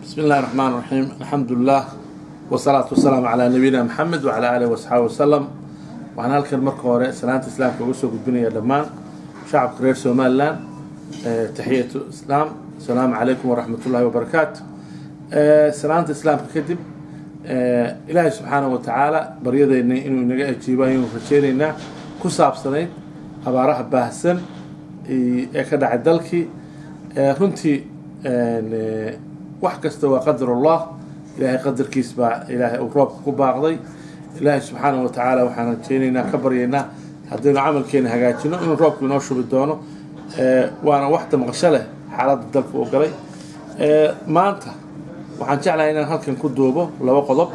بسم الله الرحمن الرحيم. الحمد لله والصلاة والسلام على نبينا محمد وعلى آله وصحبه وسلم. وعنا halkan marka hore salaanta islaamka ugu soo gudbinaya dhamaan shacabka reer Soomaaliland. Tahiyatu islaam. Assalamu alaykum wa rahmatullahi wa barakatuh. Salaanta islaamka kadib Ilaahay subhanahu wa ta'ala baryadayna inuu inaga ajiibayo rajeynayna ku saabsanayd abaaraha baahsan ee ka dhacay dalkii runtii wax kasta waa qadar Allah ilaahay qadarkiis baa ilaahay uu roobka ku baaqday ilaahay subhanahu wa ta'ala waxaan rajeynaynaa ka baryaynaa haddii amalkeena hagaajino inuu roobku inoo shubi doono waana waqti maqasho leh xaaladda dalka oo galay maanta waxaan jeclahay inaan halkan ku duubo laba qodob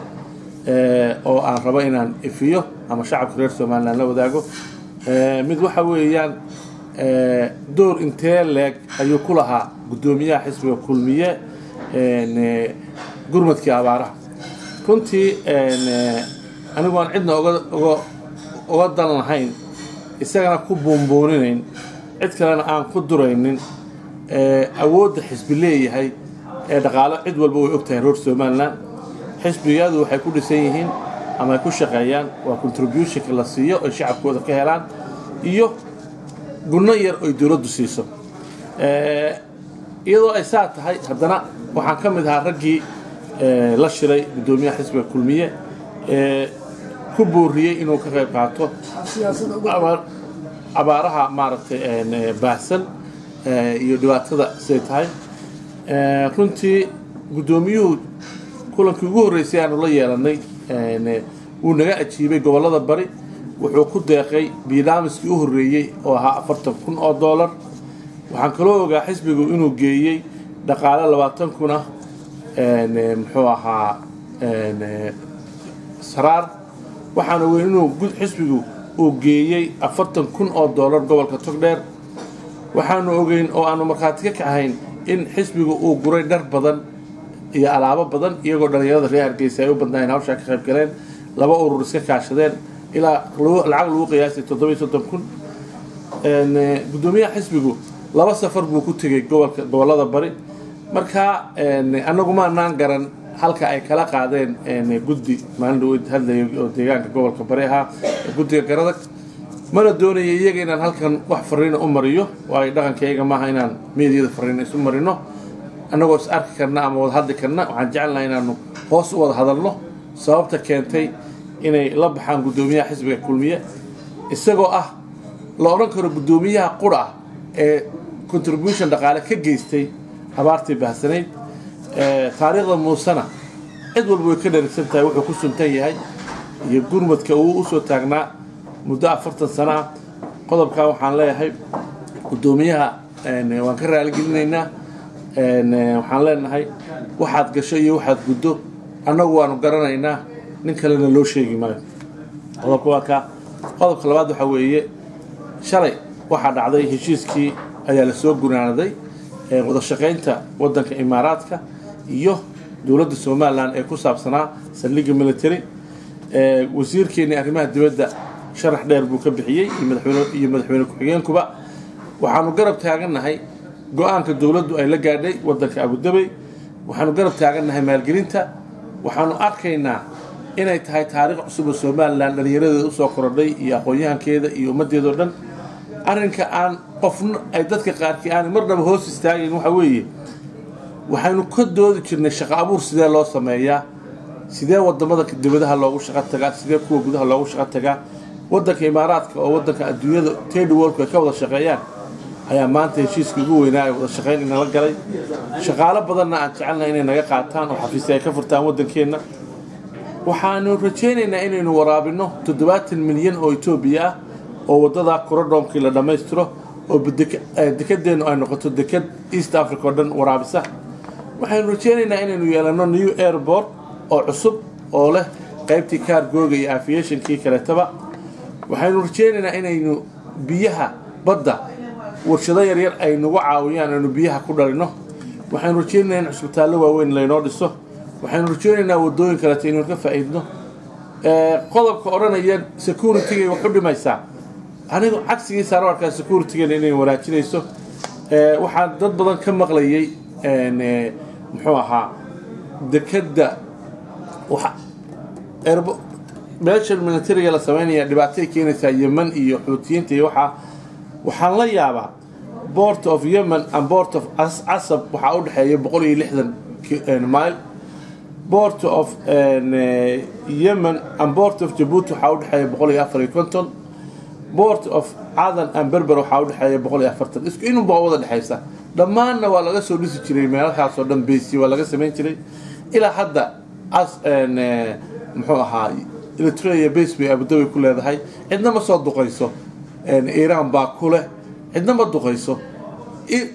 oo aan rabo inaan ifiyo ama shacabka reer Soomaaliland la wadaago mid waxa weeyaan door intee leeg ayuu ku lahaa gudoomiyaha xisbiga kulmiye gurmadkii abaaraha runtii anigu aan cidna uga dan lahayn isagana ku buunbuuninayn cid kalena aan ku duraynin awoodda xisbi leeyahay dhaqaale cid walba way ogtahay reer Soomaaliland xisbiyadu waxay ku dhisan yihiin ama ku shaqeeyaan waa contribution la siiyo oo shacabkooda ka helaan iyo gurno yar oo dawladdu siiso iyadoo ay saa tahay haddana waxaan ka mid ahaa raggii la shiray gudoomiyaha xisbiga kulmiye ku booriyay inuu ka qayb qaato abaaraha maaragtay baahsan iyo dhibaatada siday tahay runtii gudoomiyuhu kulankii ugu horreysay aanu la yeelanay wuu naga ajiibay gobollada bari wuxuu ku deeqay barnaamijkii u horreeyay oo ahaa $40,000 waxaan kaloo ogaa xisbigu inuu geeyay dhaqaale 20,000 ah muxuu ahaa saraar waxaan ogeyn inuu xisbigu uu geeyay $40,000 gobolka Togdheer waxaanu ogeyn oo aanu markhaati ka ahayn in xisbigu uu guray dhar badan iyo alaabo badan iyagoo dhalinyarada reer Hargeysa ay u badnaayeen hawsha ka qayb galeen laba urur iska kaashadeen ilaa lacag lagu qiyaasay 37,000 gudoomiyaha xisbigu laba safar buu ku tagay gobolada bari marka anagu ma naan garan halka ay kala qaadeen guddi maalin dhow hadlay oo deegaanka gobolka bari ahaa guddiga garadag mana doonayay iyaga inaan halkan wax fariin u mariyo way dhaqankayga maaha inaan meediyada fariin isu marino anagoo is arki karna ama wada hadli karna waxaan jecelnahay inaanu hoos u wada hadalno sababta keentay inay la baxaan gudoomiyaha xisbiga kulmiye isagoo ah la oran karo gudoomiyaha qura ee contribution dhaqaale ka geystay abaartii baahsanayd taariikhda muusana cid walba way ka dheregsan tahay wuxuu ku suntan yahay iyo gurmadka uu u soo taagnaa muddo 40 sano ah qodobka waxaan leeyahay gudoomiyaha waan ka raali gelinaynaa waxaan leenahay waxaad gasho iyo waxaad guddo annagu waanu garanaynaa nin kalena loo sheegi maayo qodobka labaad waxa weeye shalay waxaa dhacday heshiiskii ayaa la soo gunaanaday wada shaqaynta wadanka Imaaraadka iyo dawladda Soomaaliland ee ku saabsanaa saldhigga military wasiirkeena arrimaha dibadda sharax dheer buu ka bixiyay madaxweyne ku-xigeenkuba waxaanu garab taaganahay go'aanka dawladdu ay la gaadhay wadanka Abu Dhabi waxaanu garab taaganahay maalgelinta waxaanu arkaynaa inay tahay taariikh cusub oo Soomaaliland dhalinyarada u soo korodhay iyo aqoon-yahankeeda iyo ummadeeda dhan arrinka aan qofna ay dadka qaarkii aan marnaba hoos istaagin waxa weeye waxaanu ka doodi jirnay shaqo abuur sidee loo sameeyaa sidee wadamada dibadaha loogu shaqo tagaa sidee kuwa gudaha loogu shaqo tagaa wadanka Imaaraadka oo wadanka adduunyada trade world ka wada shaqeeyaan ayaa maanta heshiiska ugu weynaa wada shaqeyn in la galay shaqaale badanna aan jecelnahay inay naga qaataan oo xafiisyo ay ka furtaan wadankeena waxaanu rajeynaynaa inaynu waraabino 70 milyan oo Itoobiya ah oo wadada korodhonkii la dhameystiro oo dekedeenu ay noqoto deked East Africa oo dhan waraabisa waxaanu rajeynaynaa inaynu yeelano new airport oo cusub oo leh qaybtii cargo-ga iyo aviation-kii kaleetaba waxaanu rajeynaynaa inaynu biyaha badda warshado yaryar ay nagu caawiyaan inaynu biyaha ku dhalino waxaanu rajeynaynaa in cusbitaallo waaweyn laynoo dhiso waxaanu rajeynaynaa wadooyin kaleeto inaynu ka faa'iidno qodobka odhanaya security-ga wax u dhimaysaa anigu cagsigiisa aan arkaa security-ga inay wanaajinayso waxaan dad badan ka maqlayay muxuu ahaa dekada meesha militariga la sameynaya dhibaatay keenaysaa Yemen iyo Xuutiyiinta iyo waxaan la yaabaa Port of Yemen and Port of Asab waxa u dhaxeeya 160 mile. Port of Yemen and Port of Djibouti waxa u dhaxeeya 154. Port of Aden and Berber waxa u dhaxeeya 140. isku inuu baa wada dhaxaysa dhamaanna waa laga soo dhisi jiray meelahaas oo dhan beesi waa laga sameyn jiray ilaa hadda muxuu ahaa Eritrea base bay Abu Dhabi ku leedahay cidna ma soo duqayso Iran baa ku leh cidna ma duqayso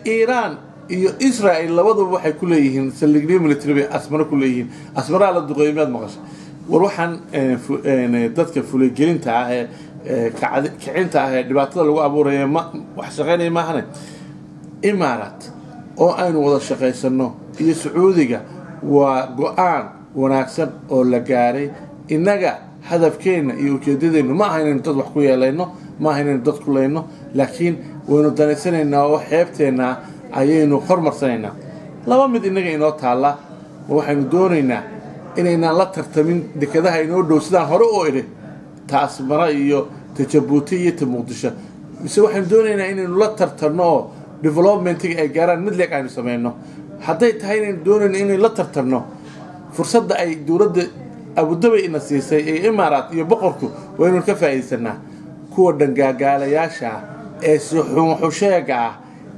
Iran iyo Israel labaduba waxay ku leeyihiin saldhigyo military bay Asmara ku leeyihiin Asmara la duqeeyay maqashay war waxaan dadka fulay gelinta ah kicinta ah dhibaatada lagu abuurayo wax shaqeynay ma ahane Imaaraat oo aynu wada shaqeysano iyo Sacuudiga waa go'aan wanaagsan oo la gaaray inaga hadafkeena iyo ujeedadeenu ma aha inaynu dad wax ku yeelayno ma aha inaynu dad ku leeyno laakiin waynu danaysanayna oo xeebteena ayaynu hormarsanayna laba mid inaga inoo taala waxaynu doonaynaa inaynaan la tartamin dekadaha inoo dhow sidaan hore oo idhi Asmara iyo Djibouti iyo Muqdisho mise waxaynu doonaynaa inaynu la tartanno development-iga ay gaaraan mid leeg aynu sameeyno hadday tahay inaynu doonayno inaynu la tartanno fursadda ay dawladda Abu Dhabi ina siisay ee Imaaraat iyo boqorku waynu ka faa'iideysanaa kuwa dhangaagaalayaasha ee xushayga ah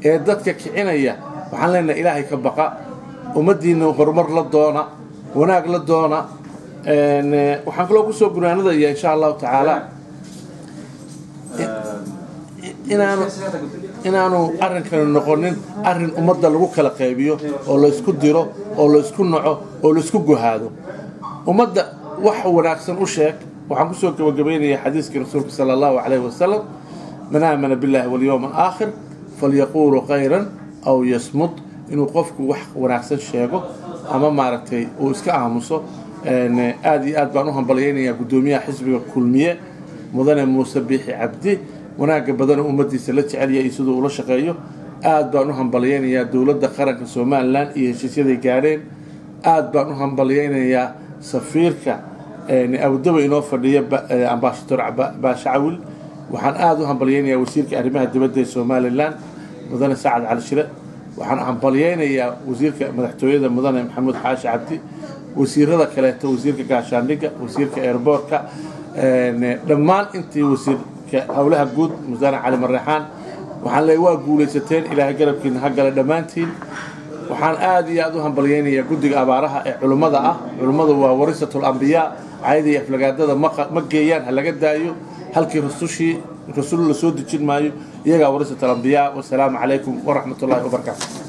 ee dadka kicinaya waxaan leenahay Ilaahay ka baqa ummadiina horumar la doona wanaag la doona waxaan kula ku soo gunaanada insha Allah ta'ala inaanu arrinkan noqonin arrin ummadda lagu kala qaybiyo oo la isku diro oo la isku naco oo la isku gohaado ummadda wax wanaagsan u sheeg waxaan ku soo gabagabeeyay xadiiska rasuulka sallallahu alayhi wasallam man aamana billahi wal yawm al aakhir falyaqulu khayran aw yasmut inuu qofku wax wanaagsan sheego ama maaragtay uu iska aamuso aad iyo aad baan u hambalyeynaya gudoomiyaha xisbiga kulmiye mudane Muuse Biixi Cabdi wanaaga badan ummadiisa la jecel yahay sidoo uu la shaqeeyo aad baan u hambalyeynaya dawladda qaranka Soomaaliland iyo heshiisyada gaareen aad baan u hambalyeynaya safiirka Abu Dhabi inoo fadhiya ambassador Baashawil waxaan aad u hambalyeynaya wasiirka arrimaha dibadda ee Soomaaliland mudane Saacad Cali Shire waxaan hambalyeynaya wasiirka madaxtooyada mudane Maxamed Xaashi Cabdi wasiirada kale wasiirka gaashaandhigga wasiirka airportka dhammaan intii wasiirka hawlaha guud mudane Cali Marreexaan waxaan leeyahay waa guuleysateen Ilaahay garabkiina ha gala dhamaantiin waxaan aad iyo aad u hambalyeynaya guddiga abaaraha ee culimada waa warisatul anbiya ayadii aflagaadada ma geeyaan laga daayo halkii rasuul la soo dejin maayo iyaga warisatul anbiya wa salaamu alaykum wa rahmatullahi wa barakatuh